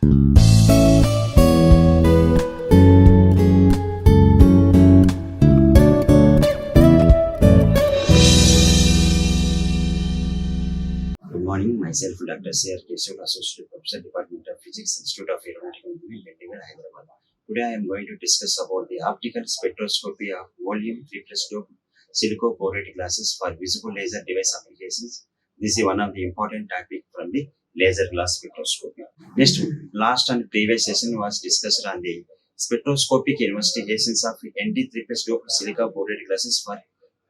Good morning, myself Dr.CR Kesavulu, Associate Professor, Department of Physics, Institute of Aeronautical Engineering, Dundigal, Hyderabad. Today I am going to discuss about the optical spectroscopy of volume 3 plus dope Silicoborate glasses for visible laser device applications. This is one of the important topic from the laser glass spectroscopy. Next, last and previous session was discussed on the spectroscopic investigations of ND3 plus dope Silicoborate glasses for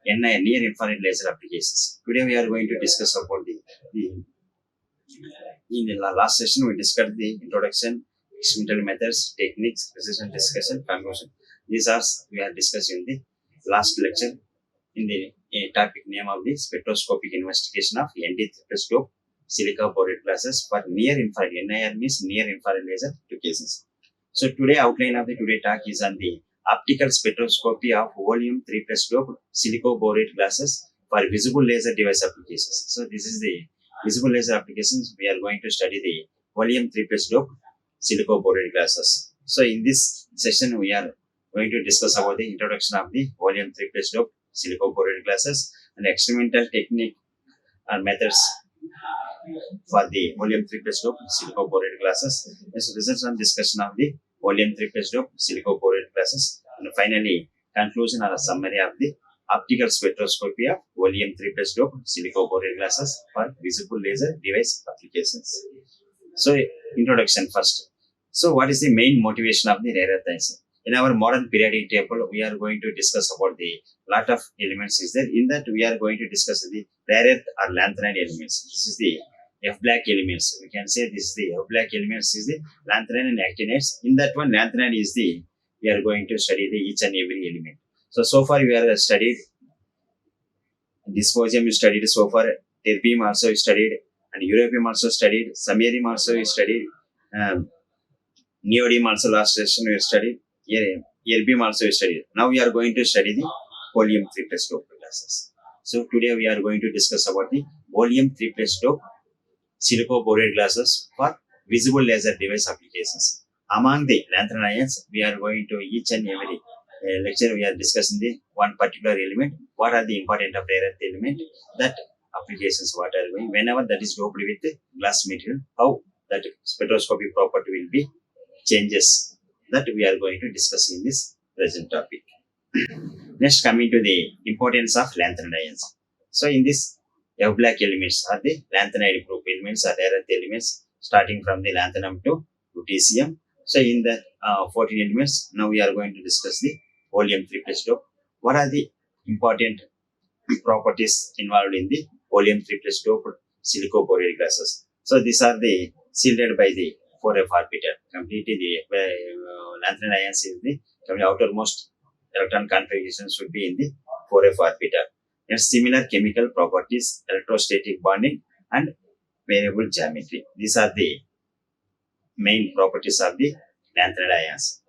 near infrared laser applications. Today we are going to discuss about in the last session we discussed the introduction, experimental methods, techniques, precision discussion, conclusion. These are we are discussed in the last lecture in the topic name of the spectroscopic investigation of ND3 Silicoborate glasses for near infrared. NIR means near infrared laser applications. So today outline of the today talk is on the optical spectroscopy of volume 3 plus dope Silicoborate glasses for visible laser device applications. So this is the visible laser applications. We are going to study the volume 3 plus dope Silicoborate glasses. So in this session we are going to discuss about the introduction of the volume 3 plus dope Silicoborate glasses and experimental technique and methods for the volume 3 plus dope Silicoborate glasses. This results and discussion of the volume 3 plus dope Silicoborate glasses, and finally conclusion or a summary of the optical spectroscopy of volume 3 plus dope Silicoborate glasses for visible laser device applications. So introduction first. So what is the main motivation of the rare earth elements? In our modern periodic table, we are going to discuss about the lot of elements is there. In that we are going to discuss the rare earth or lanthanide elements. This is the F black elements. We can say this is the F black elements is the lanthanide and actinides. In that one, lanthanide is the, we are going to study the each and every element. So far we are studied dysprosium, we studied so far, terbium also we studied, and europium also studied, samarium also we studied, neodymium also last session we studied, erbium also we studied. Now we are going to study the volume 3 plus dope glasses. So today we are going to discuss about the volume 3 plus dope Silicoborate glasses for visible laser device applications. Among the lanthanide ions, we are going to each and every lecture we are discussing the one particular element. What are the important of rare earth element? That applications what are going. Whenever that is doped with the glass material, how that spectroscopy property will be changes. That we are going to discuss in this present topic. Next, coming to the importance of lanthanide ions. So in this F black elements are the lanthanide group elements or rare earth elements starting from the lanthanum to lutetium. So in the 14 elements, now we are going to discuss the volume 3 plus dope. What are the important properties involved in the volume 3 plus dope Silicoborate glasses? So these are the shielded by the 4f orbital. Completely the lanthanide ions is the outermost electron configuration should be in the 4f orbital. And similar chemical properties, electrostatic bonding and variable geometry. These are the main properties of the lanthanide ions.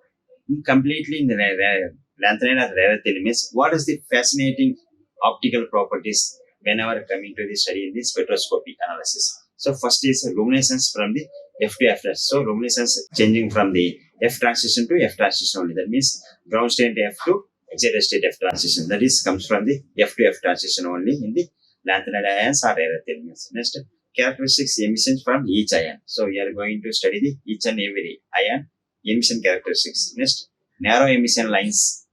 Completely in the lanthanide or rare earth elements, what is the fascinating optical properties whenever coming to the study in the spectroscopy analysis? So first is luminescence from the F to F. So luminescence changing from the F transition to F transition only. That means ground state F to excited state F transition. That is comes from the F to F transition only in the lanthanide ions or rare earth elements. Next, characteristics emissions from each ion. So we are going to study the each and every ion emission characteristics. Next, narrow emission lines.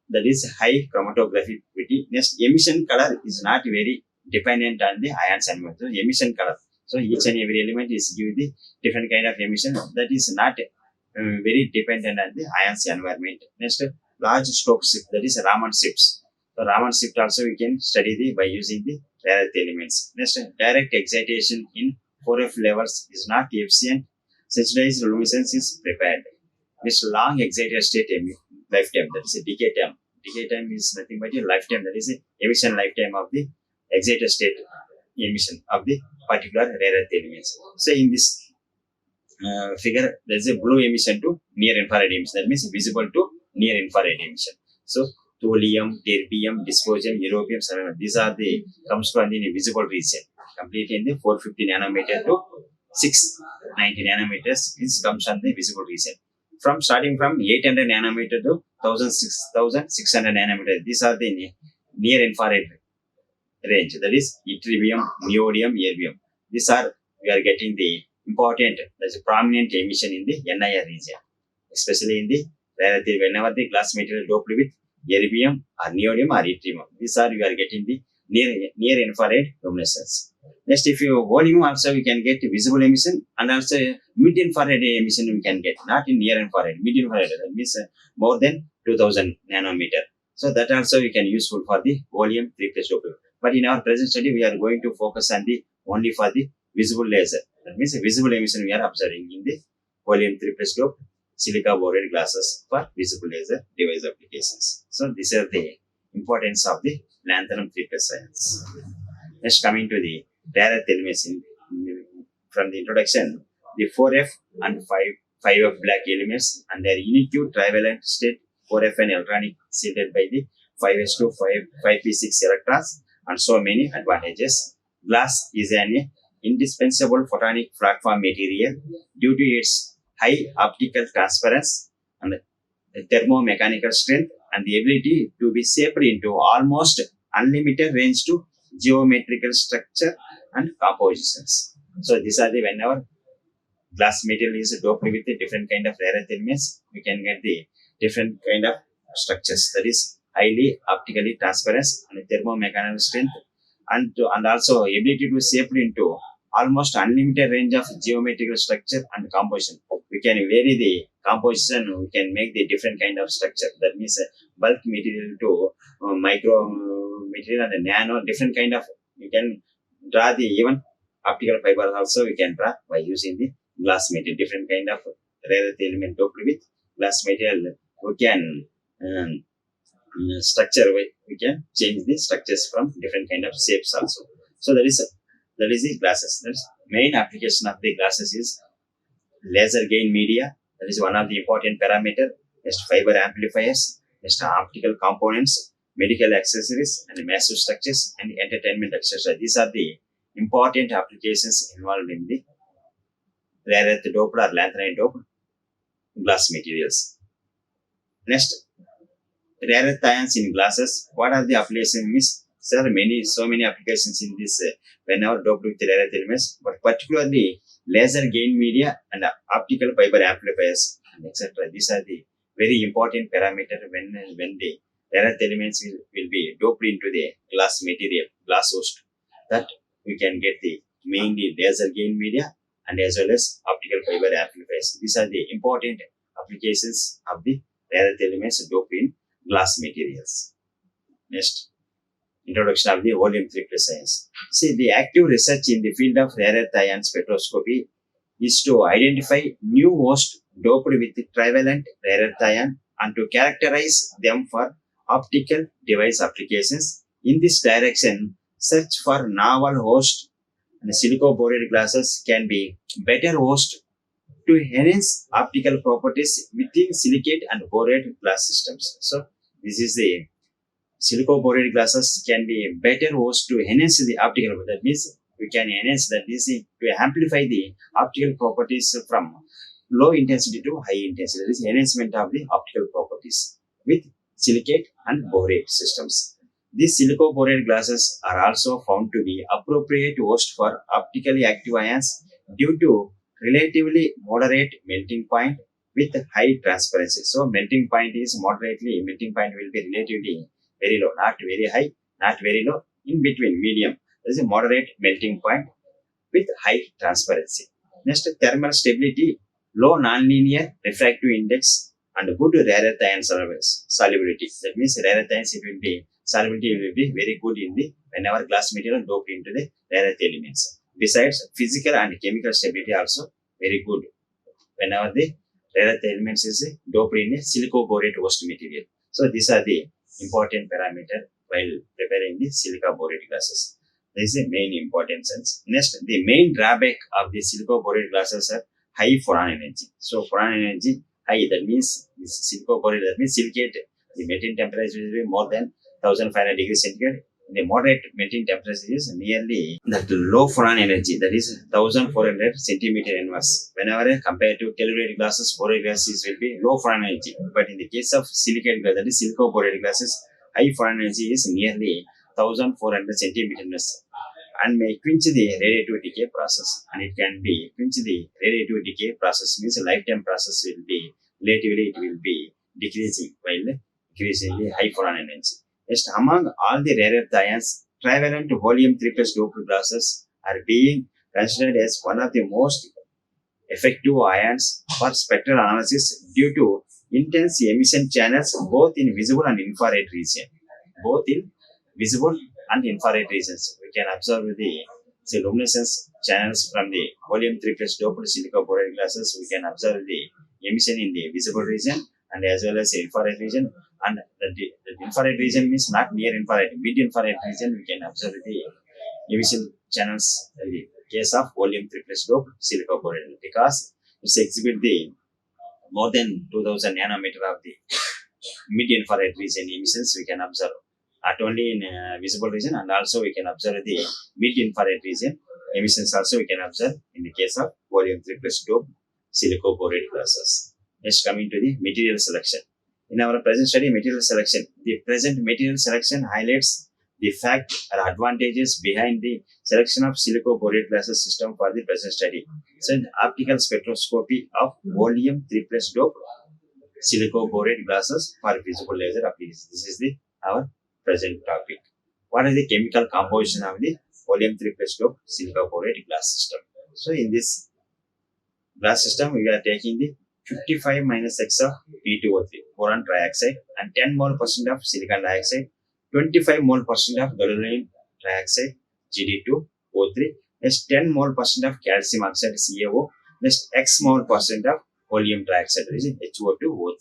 That is high chromatography. Next, emission color is not very dependent on the ions environment. So emission color. So each and every element is given the different kind of emission that is not very dependent on the ions environment. Next, large stroke shift, that is Raman shifts. So Raman shift also we can study by using the rare earth elements. Next, direct excitation in 4f levels is not efficient. Sensitized luminescence is prepared. Next, long excited state lifetime, that is a decay time. Decay time is nothing but a lifetime, that is a emission lifetime of the excited state emission of the particular rare earth elements. So in this figure, there is a blue emission to near infrared emission. That means visible to near infrared emission. So thulium, terbium, dysprosium, europium, these are comes from the visible region, completely in the 450 nanometer to 6 90 nanometers. This comes on the visible region. Starting from 800 nanometer to 1600 nanometer. These are the near infrared range. That is yttrium, neodymium, erbium. These are we are getting the important, that's a prominent emission in the NIR region, especially in the whenever the glass material doped with erbium or neodymium or yttrium. These are we are getting the near infrared luminescence. Next, if you volume also we can get visible emission and also mid infrared emission we can get, not in near infrared, mid infrared, that means more than 2000 nanometer. So that also we can useful for the volume 3 plus doppler. But in our present study we are going to focus on the only for the visible laser. That means visible emission we are observing in the volume 3 plus dope silicoborate glasses for visible laser device applications. So these are the importance of the lanthanum 3 plus science. Next, coming to the rare earth elements from the introduction, the 4F and 5F black elements and their unique trivalent state 4Fn electronic sealed by the 5s2 5p6 electrons and so many advantages. Glass is an indispensable photonic platform material due to its high optical transparency and thermomechanical strength and the ability to be shaped into almost unlimited range to geometrical structure and compositions. So these are the whenever glass material is doped with a different kind of rare earth elements, we can get the different kind of structures, that is highly optically transparent and thermomechanical strength and also ability to shape into almost unlimited range of geometrical structure and composition. We can vary the composition, we can make the different kind of structure, that means bulk material to micro material and nano, different kind of, we can draw the even optical fibers also we can draw by using the glass material, different kind of rare earth element doped with glass material. We can structure, we can change the structures from different kind of shapes also. So that is the glasses. That is main application of the glasses is laser gain media. That is one of the important parameter. Next, fiber amplifiers. Next, optical components, medical accessories, and massive structures and entertainment accessories. These are the important applications involved in the rare earth doped or lanthanide doped glass materials. Next, rare earth ions in glasses. What are the applications? There are so many applications in this whenever doped with rare earth elements, but particularly laser gain media and optical fiber amplifiers and etc. These are the very important parameter when the rare earth elements will be doped into the glass material, glass host. That we can get the mainly laser gain media and as well as optical fiber amplifiers. These are the important applications of the rare earth elements doped in glass materials. Next, introduction of the volume 3 plus science. See, the active research in the field of rare earth ion spectroscopy is to identify new hosts doped with trivalent rare earth ion and to characterize them for optical device applications. In this direction, search for novel hosts and silicoborate glasses can be better host to enhance optical properties within silicate and borate glass systems. So this is the silicoborate glasses can be better host to enhance the optical. That means we can enhance that is to amplify the optical properties from low intensity to high intensity. That is enhancement of the optical properties with silicate and borate systems. These silicoborate glasses are also found to be appropriate host for optically active ions due to relatively moderate melting point with high transparency. So melting point will be relatively very low, not very high, not very low, in between, medium. There is a moderate melting point with high transparency. Next, thermal stability, low nonlinear refractive index and good rare earth ion solubility. That means rare earth ions solubility will be very good in the whenever glass material doped into the rare earth elements. Besides, physical and chemical stability also very good whenever the rare earth elements is doped in a silicoborate host material. So these are the important parameter while preparing the silicoborate glasses. This is the main important sense. Next, the main drawback of the silicoborate glasses are high photon energy. So photon energy high, that means this silicoborate, that means silicate, the melting temperature will be more than 1500 degrees centigrade. The moderate melting temperature is nearly that low Fran energy, that is 1400 centimeter inverse. Whenever compared to telluride glasses, borate glasses will be low Fran energy. But in the case of silicate glass, that is silicoborate glasses, high Fran energy is nearly 1400 centimeter inverse and may quench the radiative decay process. And it can be quench the radiative decay process means lifetime process will be relatively it will be decreasing while increasing the high Fran energy. Just among all the rare earth ions, trivalent volume 3 plus doped glasses are being considered as one of the most effective ions for spectral analysis due to intense emission channels both in visible and infrared region. Both in visible and infrared regions. We can observe the luminescence channels from the volume 3 plus doped silicoborate glasses. We can observe the emission in the visible region and as well as the infrared region. And the infrared region means not near infrared, mid infrared region. We can observe the emission channels in the case of volume 3 plus doped silicoborate because it exhibit the more than 2000 nanometer of the mid infrared region emissions we can observe not only in visible region and also we can observe the mid infrared region emissions also we can observe in the case of volume 3 plus doped silicoborate glasses. Next coming to the material selection. In our present study material selection, the present material selection highlights the fact or advantages behind the selection of silicoborate glasses system for the present study. So in optical spectroscopy of volume 3 plus doped silicoborate glasses for visible laser applications. This is the our present topic. What is the chemical composition of the volume 3 plus doped silicoborate glass system? So in this glass system, we are taking the 55 minus X of P2O3, boron trioxide, and 10 mole percent of silicon dioxide, 25 mole percent of gadolinium trioxide, GD2O3, next 10 mole percent of calcium oxide, CaO, next X mole percent of volume trioxide, that is HO2O3.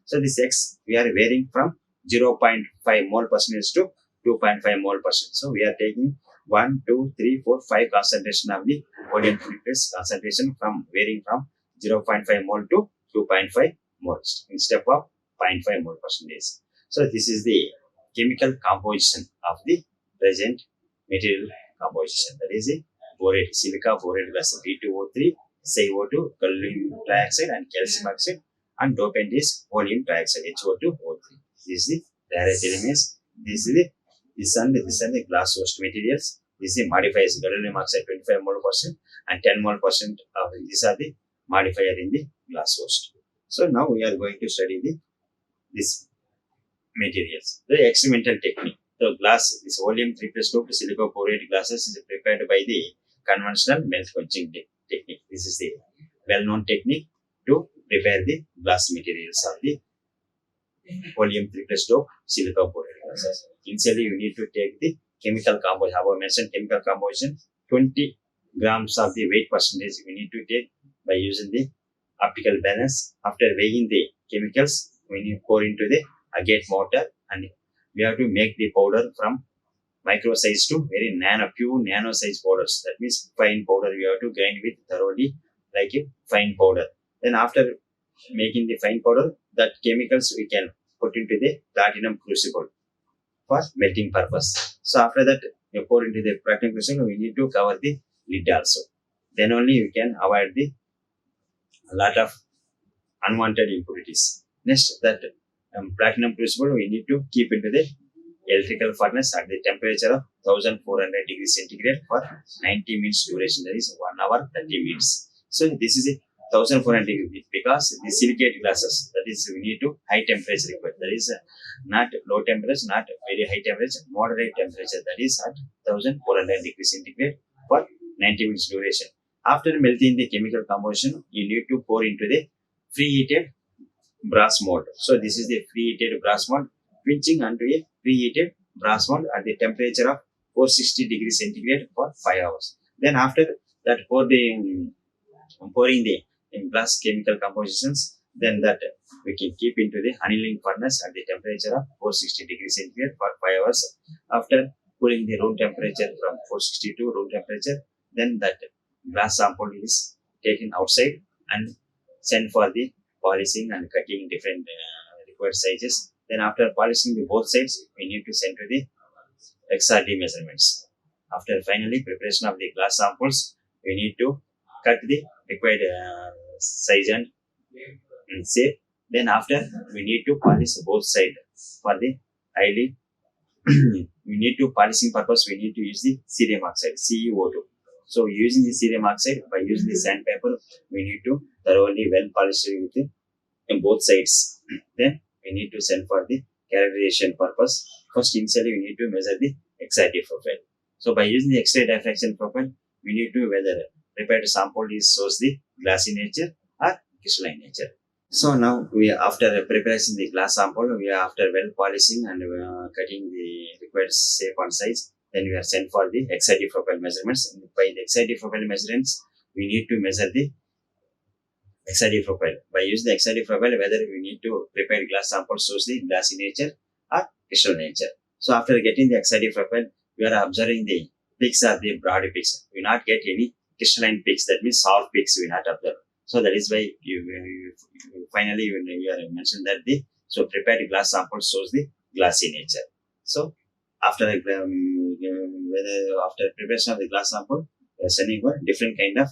So this X we are varying from 0.5 mole percentage to 2.5 mole percent. So we are taking 1, 2, 3, 4, 5 concentration of the volume 3 plus concentration from varying from 0.5 mole to 2.5 moles instead of 0.5 mole percentage. So this is the chemical composition of the present material composition. That is a borate, silica borate glass P2O3, SiO2, gadolinium trioxide and calcium oxide, and dopant is volume trioxide HO2O3. This is the direct elements. This is the glass host materials. This is the modifiers gadolinium oxide 25 mole percent and 10 mole percent of these are the modifier in the glass host. So now we are going to study this materials. The experimental technique. So glass, this volume 3 plus doped silicoborate glasses is prepared by the conventional melt quenching technique. This is the well-known technique to prepare the glass materials of the volume 3 plus doped silicoborate glasses. Initially, you need to take the chemical composition. How I mentioned chemical composition, 20 grams of the weight percentage we need to take by using the optical balance. After weighing the chemicals, we need to pour into the agate mortar and we have to make the powder from micro size to very few nano size powders. That means fine powder we have to grind with thoroughly like a fine powder. Then after making the fine powder, that chemicals we can put into the platinum crucible for melting purpose. So after that you pour into the platinum crucible, we need to cover the lid also. Then only we can avoid the lot of unwanted impurities. Next, that platinum crucible we need to keep into the electrical furnace at the temperature of 1400 degrees centigrade for 90 minutes duration, that is 1 hour 30 minutes. So this is a 1400 degrees because the silicate glasses, that is we need to high temperature required, that is not low temperature, not very high temperature, moderate temperature, that is at 1400 degrees centigrade for 90 minutes duration. After melting the chemical composition, you need to pour into the preheated brass mold. So this is the preheated brass mold, pinching onto a preheated brass mold at the temperature of 460 degrees centigrade for 5 hours. Then after that pouring the glass chemical compositions, then that we can keep into the annealing furnace at the temperature of 460 degrees centigrade for 5 hours. After cooling the room temperature from 460 to room temperature, then that glass sample is taken outside and sent for the polishing and cutting different required sizes. Then after polishing the both sides, we need to send to the XRD measurements. After finally preparation of the glass samples, we need to cut the required size and shape. Then after we need to polish both sides for the highly we need to polishing purpose. We need to use the cerium oxide (CeO2). So using the cerium oxide by using the sandpaper, we need to thoroughly well polish it with in both sides. Then we need to send for the calibration purpose. First, initially we need to measure the XRD profile. So by using the X-ray diffraction profile, we need to whether prepared sample is shows the glassy nature or crystalline nature. So now we after preparing the glass sample, we are after well polishing and cutting the required shape and size. Then we are sent for the XRD profile measurements. And by the XRD profile measurements, we need to measure the XRD profile. By using the XRD profile, whether we need to prepare glass sample shows the glassy nature or crystal nature. So after getting the XRD profile, we are observing the peaks or the broad peaks. We not get any crystalline peaks. That means soft peaks we not observe. So that is why finally you are mentioned that the so prepared glass sample shows the glassy nature. So after after preparation of the glass sample, we are sending for different kind of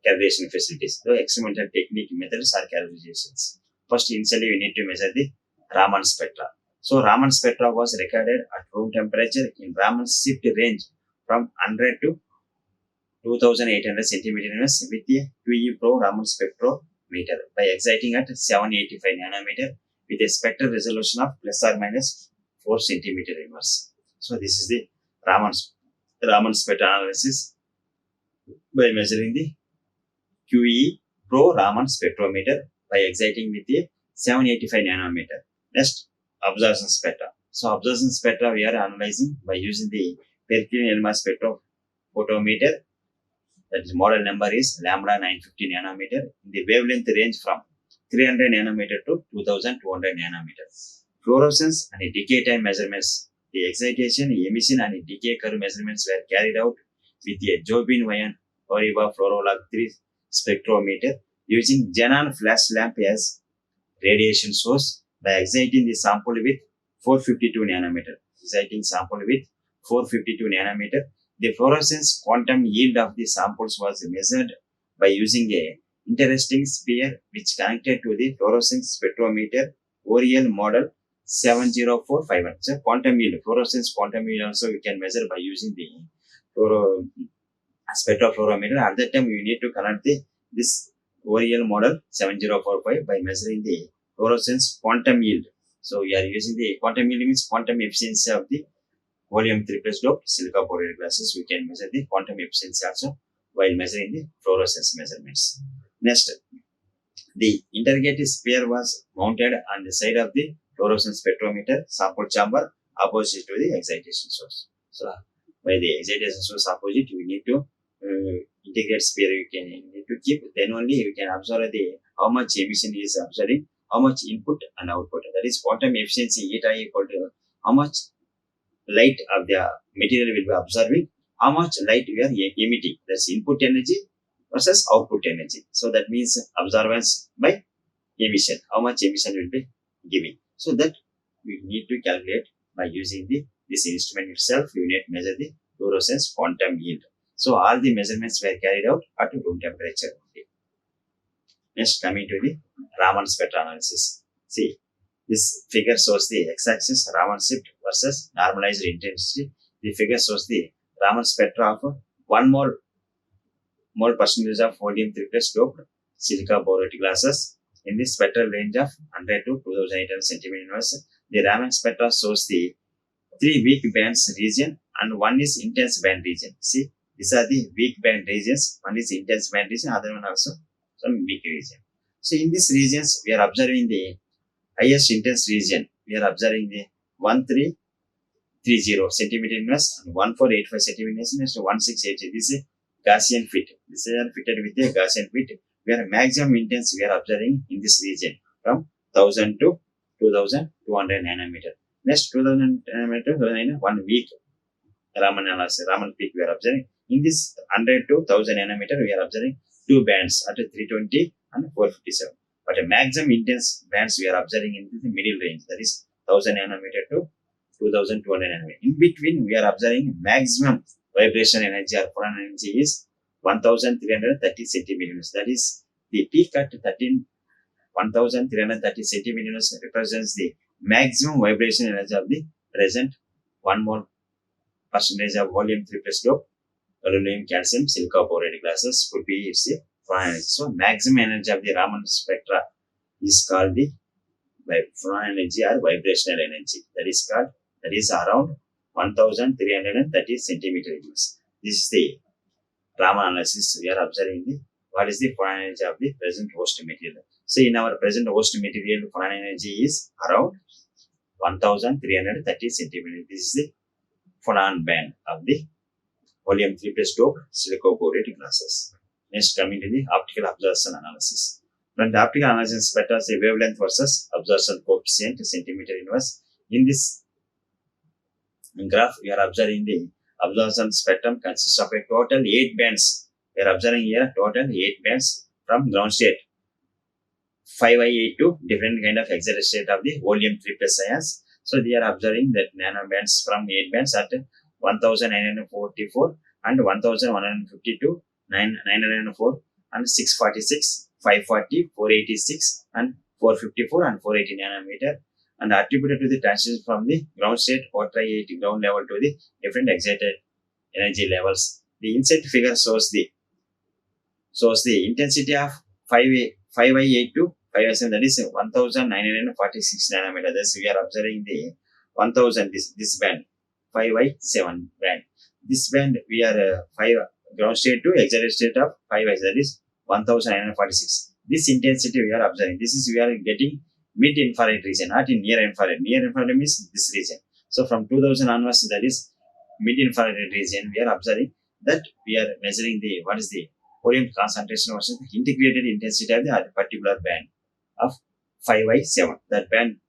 calibration facilities. So experimental technique methods are calibrations. First, initially we need to measure the Raman spectra. So Raman spectra was recorded at room temperature in Raman shift range from 100 to 2800 centimeters with a 2E Pro Raman spectrometer by exciting at 785 nanometer with a spectral resolution of plus or minus 4 centimeter inverse. So this is the Raman spectra analysis by measuring the QE Pro Raman spectrometer by exciting with a 785 nanometer. Next, absorption spectra. So absorption spectra we are analyzing by using the Perkin-Elmer spectrophotometer. That is model number is lambda 950 nanometer. The wavelength range from 300 nanometer to 2200 nanometer. Fluorescence and decay time measurements. The excitation, emission and decay curve measurements were carried out with a Jobin Wayan Horiba Fluorolog 3 spectrometer using xenon flash lamp as radiation source by exciting the sample with 452 nanometer. Exciting sample with 452 nanometer. The fluorescence quantum yield of the samples was measured by using a interesting sphere which connected to the fluorescence spectrometer Oriel model 70451. So quantum yield, fluorescence quantum yield also we can measure by using the spectrophotometer. At that time, we need to connect this Oriel model 7045 by measuring the fluorescence quantum yield. So we are using the quantum yield means quantum efficiency of the volume 3 plus doped Silicoborate glasses. We can measure the quantum efficiency also while measuring the fluorescence measurements. Next, the interrogative sphere was mounted on the side of the fluorescence spectrometer sample chamber opposite to the excitation source. So by the excitation source opposite, we need to integrate sphere we can need to keep. Then only we can observe the how much emission is observing, how much input and output. That is quantum efficiency eta equal to how much light of the material will be observing, how much light we are emitting. That's input energy versus output energy. So that means observance by emission. How much emission will be giving. So that we need to calculate by using this instrument itself. We need to measure the fluorescence quantum yield. So all the measurements were carried out at room temperature. Next, coming to the Raman spectra analysis. See, this figure shows the x-axis Raman shift versus normalized intensity. The figure shows the Raman spectra of 1 mole percentage of sodium-3 plus doped Silicoborate glasses in the spectral range of 100 to 2800 centimeters. The Raman spectra shows the 3 weak bands region and 1 is intense band region. See, these are the weak band regions. 1 is intense band region, other one also some weak region. So in these regions, we are observing the highest intense region. We are observing the 1330 centimeter inverse and 1485 centimeter inverse to 1680. This is Gaussian fit. This is fitted with a Gaussian fit. Where maximum intense we are observing in this region from 1000 to 2200 nanometer. Next 2000 nanometer, 1 week Raman analysis, Raman peak we are observing. In this 100 to 1000 nanometer, we are observing 2 bands at 320 and 457. But a maximum intense bands we are observing in the middle range, that is 1000 nanometer to 2200 nanometer. In between, we are observing maximum vibration energy or photon energy is 1330 centimeters. That is the peak at 1330 centimeters represents the maximum vibration energy of the present 1 mole percentage of volume 3 plus dope aluminum calcium silicoborate glasses could be its photon energy. So maximum energy of the Raman spectra is called the photon energy or vibrational energy. That is around 1330 centimeters. This is the Raman analysis. We are observing what is the photon energy of the present host material. So in our present host material, photon energy is around 1330 centimeters. This is the photon band of the volume 3 plus dope silicoborate glasses. Next, coming to the optical absorption analysis. From the optical analysis spectra, say wavelength versus absorption coefficient centimeter inverse. In this graph, we are observing the absorption spectrum consists of a total 8 bands. We are observing here total 8 bands from ground state 5i8 to different kind of excited state of the volume 3 plus ions. So they are observing that nanobands from 8 bands at 1944 and 1152, 904 and 646, 540, 486 and 454 and 480 nanometer, and attributed to the transition from the ground state Ho3 ground level to the different excited energy levels. The inset figure shows the intensity of 5i8 to 5i7, that is 1946 nanometer. Thus we are observing the 1000 this band 5i7 band. This band we are 5 ground state to excited state of 5i, that is 1946. This intensity we are observing. This is we are getting mid infrared region, not in near infrared. Near infrared means this region. So from 2000 onwards, that is mid infrared region, we are observing that we are measuring the what is the volume concentration versus the integrated intensity of the particular band of 5i7. That band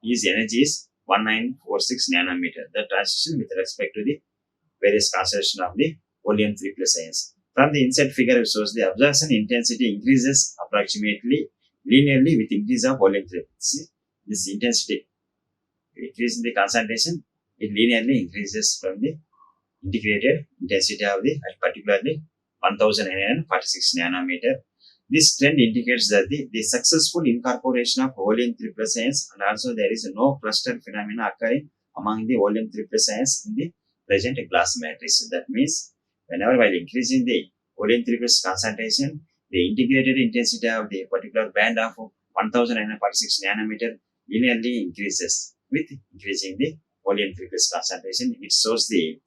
is energy is 1946 nanometer. The transition with respect to the various concentration of the volume 3 plus ions. From the inside figure, it shows the absorption intensity increases approximately linearly with increase of volume 3. See, this intensity increase in the concentration, it linearly increases from the integrated intensity of the particularly 1946 nanometer. This trend indicates that the successful incorporation of volume 3 plus ions, and also there is no cluster phenomena occurring among the volume 3 plus ions in the present glass matrix. That means whenever while increasing the volume 3 plus concentration, the integrated intensity of the particular band of 1946 nanometer linearly increases with increasing the volume 3 plus concentration. It shows the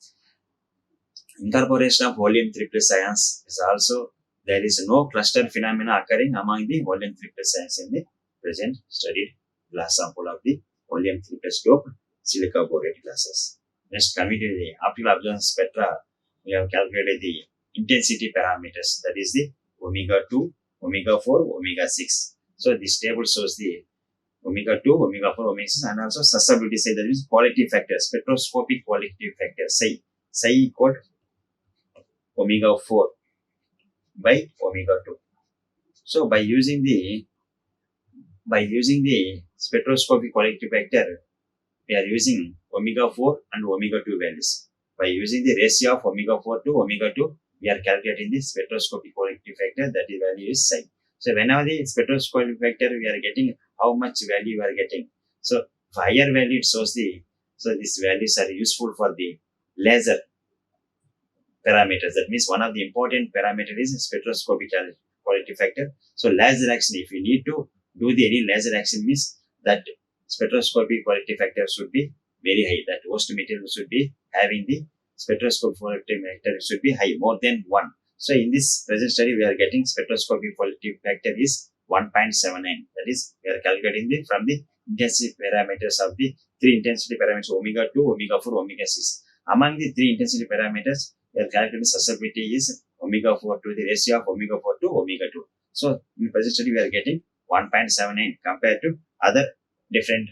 incorporation of volume 3 plus ions is also there is no cluster phenomena occurring among the volume 3 plus ions in the present studied glass sample of the volume 3 plus dope silicoborate glasses. Next, coming to the optical absorption spectra, we have calculated the intensity parameters, that is the omega 2, omega 4, omega 6. So this table shows the omega 2, omega 4, omega 6, and also susceptibility, say that is quality factor, spectroscopic quality factor, psi equal omega 4 by omega 2. So by using the spectroscopic quality factor, we are using omega 4 and omega 2 values. By using the ratio of omega 4 to omega 2, we are calculating the spectroscopic quality factor, that is value is psi. So whenever the spectroscopic factor, we are getting how much value we are getting. So for higher value, it shows so these values are useful for the laser parameters. That means one of the important parameter is spectroscopic quality factor. So laser action, if you need to do any laser action, means that spectroscopic quality factor should be very high. That host material should be having the spectroscopic quality factor should be high, more than 1. So in this present study, we are getting spectroscopic quality factor is 1.79. That is, we are calculating from the intensity parameters of the 3 intensity parameters, omega 2, omega 4, omega 6. Among the 3 intensity parameters, we are calculating susceptibility is omega 4 to the ratio of omega 4 to omega 2. So in present study, we are getting 1.79 compared to other different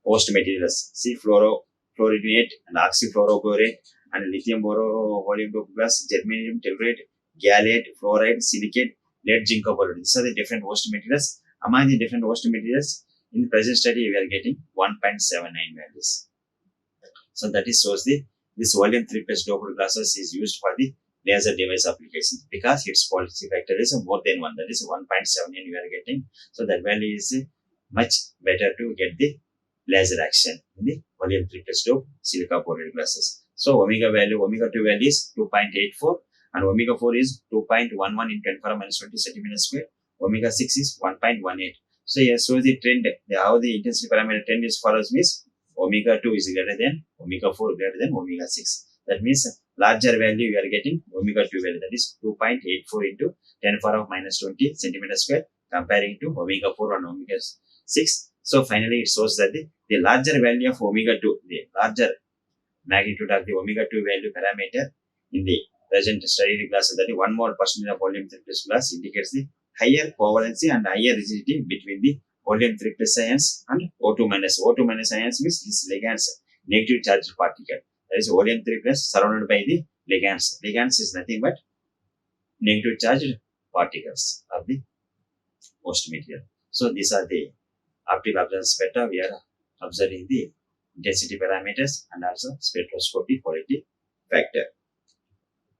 host materials. See, fluorinate and oxyfluoroborate and lithium boron dope plus germanium tellurate, gallate, fluoride, silicate, lead zinc borate. These are the different host materials. Among the different host materials, In the present study, we are getting 1.79 values. So that is shows this volume 3 plus doped glasses is used for the laser device application because its policy factor is more than 1. That is 1.79 we are getting. So that value is much better to get the laser action in the volume 3 plus doped silicoborate glasses. So omega 2 value is 2.84 and omega 4 is 2.11 in 10 power minus 20 centimeters square. Omega 6 is 1.18. So here shows the trend, how the intensity parameter trend is follows means omega 2 is greater than omega 4 greater than omega 6. That means larger value we are getting omega 2 value, that is 2.84 into 10 power minus 20 centimeters square comparing to omega 4 and omega 6. So finally it shows that the larger value of omega 2, the larger magnitude of the omega 2 value parameter in the present studied glasses, that is 1 mole percentage of volume 3 plus glass indicates the higher covalency and higher rigidity between the volume 3 plus ions and O2 minus. O2 minus ions means this ligands, negative charged particle. That is volume 3 plus surrounded by the ligands. Ligands is nothing but negative charged particles of the host material. So these are the optical observation spectra. We are observing the intensity parameters and also spectroscopy quality factor.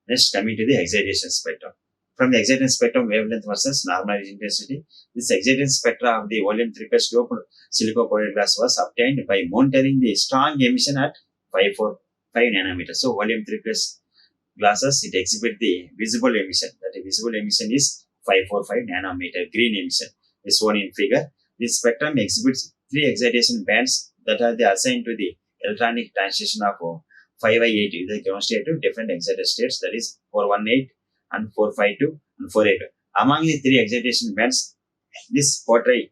Next, coming to the excitation spectrum. From the excitation spectrum, wavelength versus normal intensity, this excitation spectra of the volume 3 plus doped silicoborate glass was obtained by monitoring the strong emission at 545 nanometers. So volume 3 plus glasses, it exhibit the visible emission. That visible emission is 545 nanometer green emission is shown in figure. This spectrum exhibits 3 excitation bands that are assigned to the electronic transition of 5i8. They demonstrate to different excited states, that is 418 and 452 and 482. Among the 3 excitation bands, this portray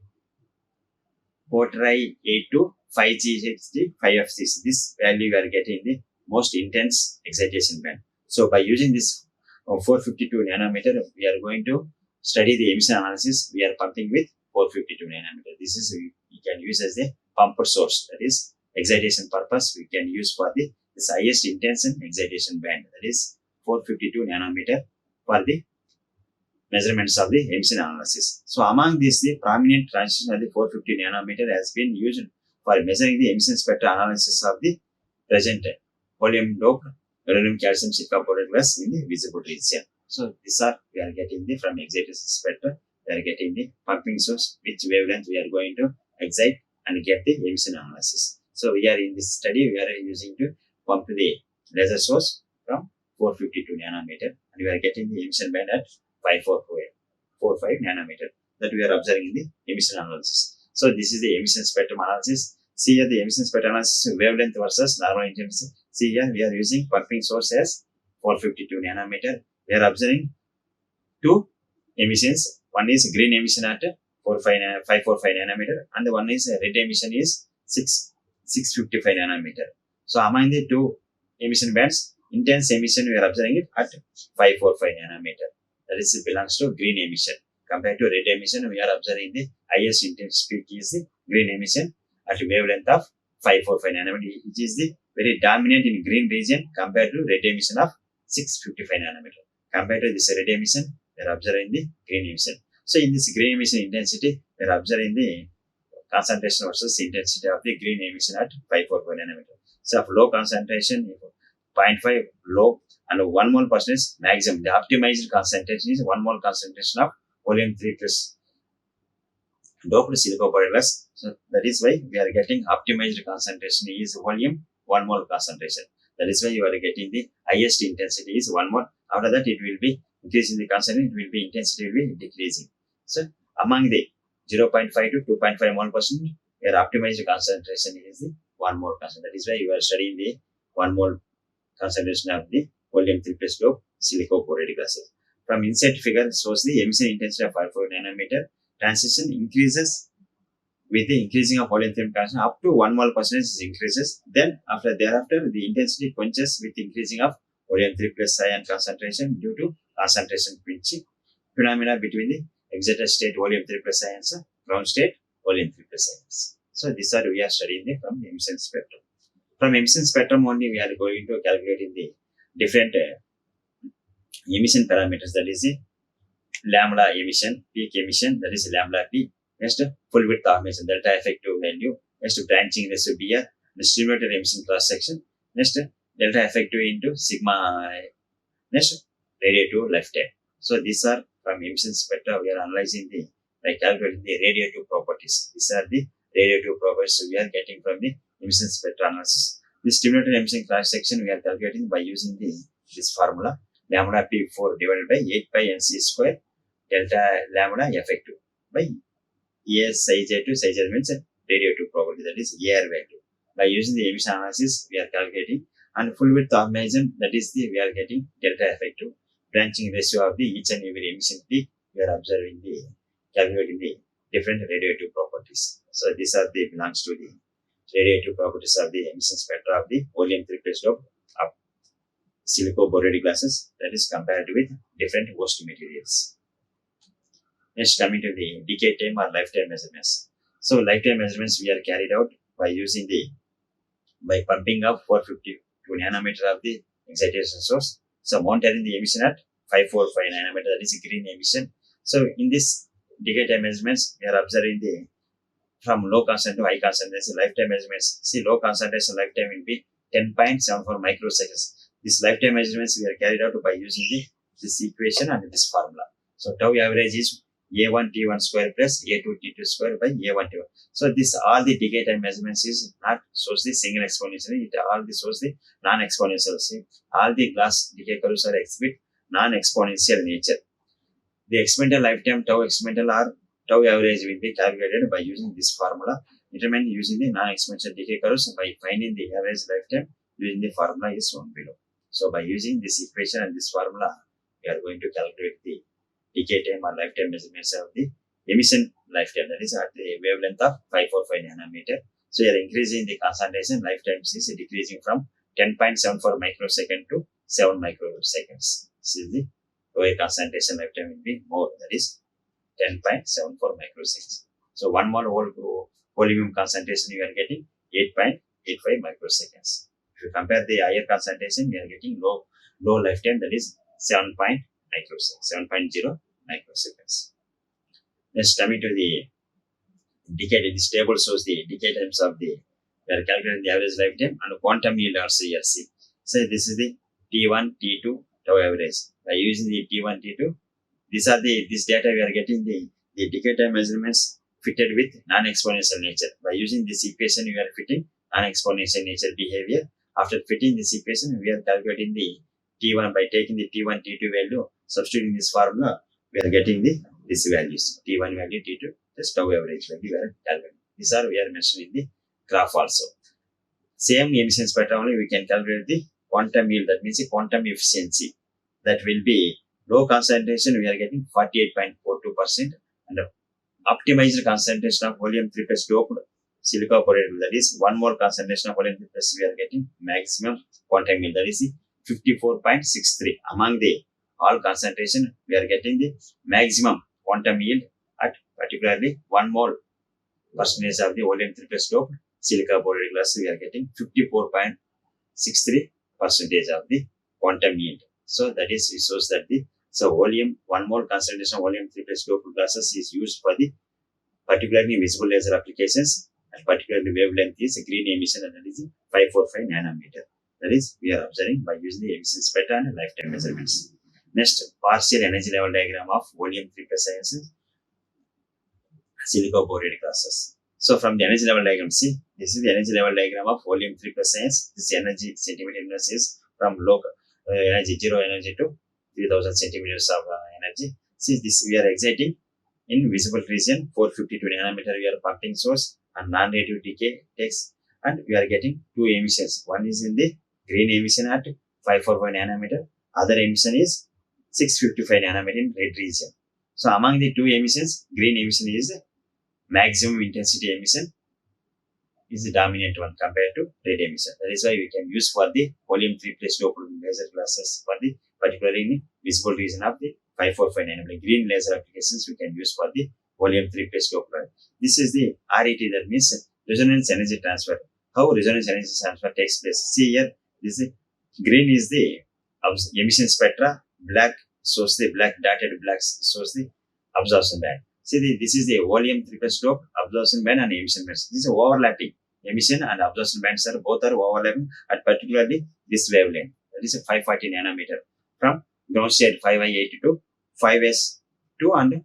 8 to 5G60, 5F6. This value we are getting the most intense excitation band. So by using this 452 nanometer, we are going to study the emission analysis. We are pumping with 452 nanometer. This is we can use as a pumper source. That is excitation purpose. We can use for this highest intention excitation band. That is 452 nanometer for the measurements of the emission analysis. So among these, the prominent transition of the 450 nanometer has been used for measuring the emission spectra analysis of the present volume doped beryllium calcium silicoborate glass in the visible region. So these are we are getting the from excitation spectra. We are getting the pumping source, which wavelength we are going to excite and get the emission analysis. So we are in this study, we are using to pump the laser source from 452 nanometer and we are getting the emission band at 545 nanometer that we are observing in the emission analysis. So this is the emission spectrum analysis. See here the emission spectrum analysis wavelength versus normal intensity. See here we are using pumping source as 452 nanometer. We are observing 2 emissions. One is green emission at 545 nanometer and the one is red emission is 655 nanometer. So among the 2 emission bands, intense emission we are observing it at 545 nanometer. That is belongs to green emission. Compared to red emission, we are observing the highest intensity peak is the green emission at wavelength of 545 nanometer, which is the very dominant in green region compared to red emission of 655 nanometer. Compared to this red emission, we are observing the green emission. So in this green emission intensity, we are observing the concentration versus intensity of the green emission at 545 nanometer. So of low concentration, 0.5 low and 1 mole percentage maximum. The optimized concentration is 1 mole concentration of volume 3 plus doped silicoborate glass. So that is why we are getting optimized concentration is volume 1 mole concentration. That is why you are getting the highest intensity is 1 mole. After that it will be increasing the concentration, it will be intensity will be decreasing. So among the 0.5 to 2.5 mole percent, your optimized concentration is the 1 mole concentration. That is why you are studying the 1 mole concentration of the volume 3 plus doped silicoborate glasses. From inside figure shows the emission intensity of 5 nanometer. Transition increases with the increasing of volume 3 concentration up to 1 mole percentage increases. Then thereafter the intensity quenches with increasing of volume 3 plus ion concentration due to concentration pinching phenomena between the excited state volume 3 plus ions and ground state volume 3 plus ions. So these are we are studying from emission spectrum. From emission spectrum only we are going to calculate the different emission parameters, that is the lambda emission, peak emission, that is lambda p, Next, full width of emission, delta effective value. Next, branching ratio BR, the stimulated emission cross section. Next, delta effective into sigma. Next, radiative lifetime. So these are from emission spectra. We are analyzing by calculating the radiative properties. These are the radiative properties we are getting from the emission spectra analysis. The stimulated emission cross section we are calculating by using this formula, lambda P4 divided by 8 pi NC square delta lambda effective by A psi j to psi j means radiative property, that is AR value. By using the emission analysis we are calculating, and full width of emission, that is we are getting delta effective. Branching ratio of the each and every emission peak, we are observing calculating the different radiative properties. So these are belongs to the radiative properties of the emission spectra of the oleum-3 dope of silicoborate glasses, that is compared with different host materials. Next, coming to the decay time or lifetime measurements. So lifetime measurements we are carried out by using by pumping up 452 nanometer of the excitation source. So monitoring the emission at 545 nanometer, that is green emission. So in this decay time measurements, we are observing from low concentration to high concentration lifetime measurements. See, low concentration lifetime will be 10.74 microseconds. This lifetime measurements we are carried out by using this equation and this formula. So tau average is A1 T1 square plus A2 T2 square by A1 T1. So this all the decay time measurements is not shows the single exponential, it all the shows the non-exponential. See, all the glass decay curves are exhibit non-exponential nature. The experimental lifetime tau experimental or tau average will be calculated by using this formula, determined using the non-exponential decay curves by finding the average lifetime using the formula is shown below. So by using this equation and this formula, we are going to calculate the decay time or lifetime measurements of the emission lifetime, that is at the wavelength of 545 nanometer. So you are increasing the concentration, lifetime is decreasing from 10.74 microsecond to 7 microseconds. This is the lower concentration lifetime will be more, that is 10.74 microseconds. So 1 mole whole volume concentration you are getting 8.85 microseconds. If you compare the higher concentration, we are getting low lifetime, that is 7.0 microseconds. Next, coming to the decay, this table shows the decay times of we are calculating the average lifetime and quantum yield also here. See, so this is the T1, T2 tau average. By using the T1, T2, these are this data we are getting the decay time measurements fitted with non-exponential nature. By using this equation, we are fitting non-exponential nature behavior. After fitting this equation, we are calculating the T1 by taking the T1, T2 value, substituting this formula, we are getting these values. T1 value, T2, this tau average value we are calculating. These are we are mentioning in the graph also. Same emission spectrum only we can calculate the quantum yield, that means the quantum efficiency. That will be low concentration, we are getting 48.42%, and optimized concentration of oleum-3 doped silicoborate, that is 1 more concentration of oleum-3 we are getting maximum quantum yield, that is 54.63. Among the all concentration, we are getting the maximum quantum yield at particularly 1 mole percentage of the oleum-3 doped silicoborate glass, we are getting 54.63% of the quantum yield. So that is, it shows that oleum 1 mole concentration of oleum-3 doped glasses is used for the particularly visible laser applications, and particularly wavelength is green emission, and that is 545 nanometer. That is, we are observing by using the emission spectra and lifetime measurements. Next, partial energy level diagram of oleum-3 silicoborate glasses. So from the energy level diagram, see, this is the energy level diagram of oleum-3 This energy centimeter units is from low energy, 0 energy to 3000 centimeters of energy. See, this we are exciting in visible region 452 nanometer. We are pumping source and non-radiative decay takes, and we are getting two emissions. One is in the green emission at 545 nanometer. Other emission is 655 nanometer in red region. So among the two emissions, green emission is maximum intensity emission, is the dominant one compared to red emission. That is why we can use for the oleum-3 doped laser glasses for the particularly in visible region of the 545 nanometer. Green laser applications we can use for the oleum-3 doped. This is the RET, that means resonance energy transfer. How resonance energy transfer takes place? See here, this is green is the emission spectra, black shows the black dotted black shows the absorption band. this is the volume 3 plus dope, absorption band and emission bands. This is overlapping. Emission and absorption bands are both are overlapping at particularly this wavelength. That is a 540 nanometer from ground state 5I8 to 5S2 and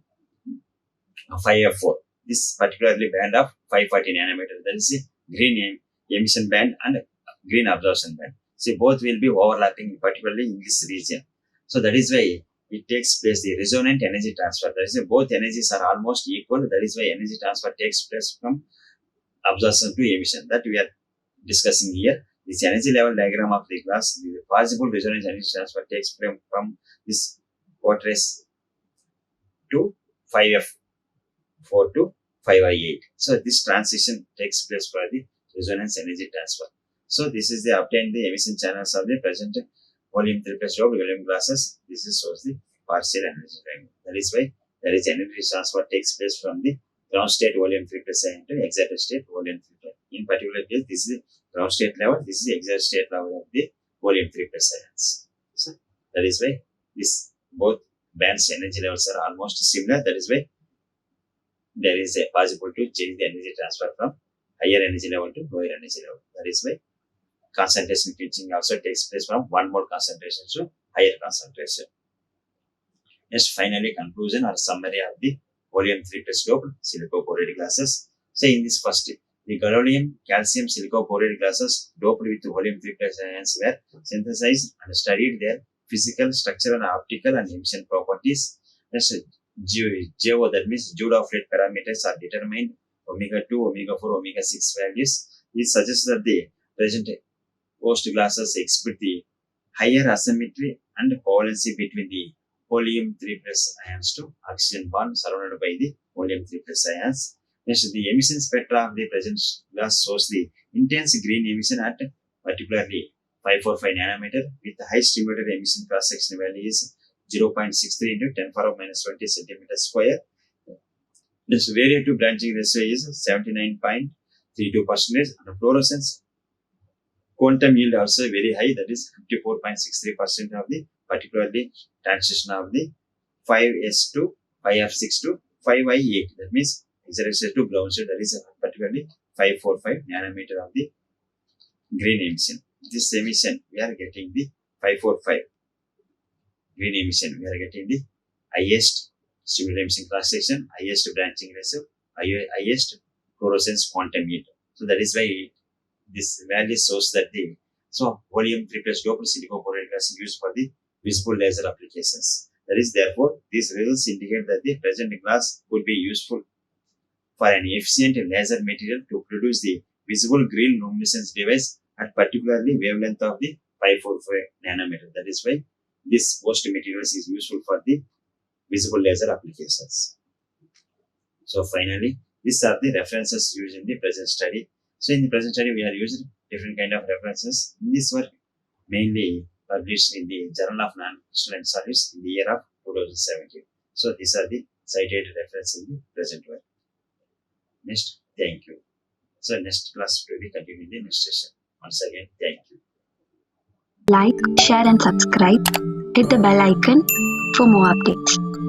5F4. This particularly band of 540 nanometer. That is a green emission band and green absorption band. Both will be overlapping, particularly in this region. So that is why it takes place the resonant energy transfer. That is why both energies are almost equal. That is why energy transfer takes place from absorption to emission. That we are discussing here. This energy level diagram of the glass, the possible resonant energy transfer takes place from this quarters to 5F4 to 5I8. So this transition takes place for the resonance energy transfer. So this is the obtained the emission channels of the present volume 3 plus dope volume glasses. This is shows the partial energy triangle. That is why there is energy transfer takes place from the ground state volume 3 plus ion to excited state volume 3 plus. In particular case, this is ground state level, this is the excited state level of the volume 3 plus ions. So that is why this both bands energy levels are almost similar. That is why there is a possible to change the energy transfer from higher energy level to lower energy level. That is why concentration switching also takes place from one mole concentration to higher concentration. Next, finally, conclusion or summary of the volume 3 plus dope silicoborate glasses. So in this first, the gadolinium calcium silicoborate glasses doped with volume 3 plus ions were synthesized and studied their physical, structural, and optical and emission properties. Next, JO, that means Joule of light parameters are determined omega 2, omega 4, omega 6 values. It suggests that the present host glasses exhibit the higher asymmetry and covalency between the volume 3 plus ions to oxygen bond surrounded by the volume 3 plus ions. Next, the emission spectra of the present glass shows the intense green emission at particularly 545 nanometer with the high stimulated emission cross section value is 0.63 into 10 power minus 20 centimeters square. This variative branching ratio is 79.32% and fluorescence quantum yield also very high, that is 54.63% of the particularly transition of the 5S to 5F6 to 5I8. That means excited to ground state, that is particularly 545 nanometer of the green emission. This emission we are getting the 545 green emission. We are getting the highest stimulated emission cross section, highest branching ratio, highest fluorescence quantum yield. So that is why this value shows that the volume 3 plus dope silicoborate glass is used for the visible laser applications. That is, therefore, these results indicate that the present glass could be useful for an efficient laser material to produce the visible green luminescence device at particularly wavelength of the 545 nanometer. That is why this host materials is useful for the visible laser applications. So finally, these are the references used in the present study. So in the present study, we are using different kind of references. These were mainly published in the Journal of Non-Crystalline Solids in the year of 2017. So these are the cited references in the present work. Next, thank you. So next class will be continued in the next session. Once again, thank you. Like, share and subscribe. Hit the bell icon for more updates.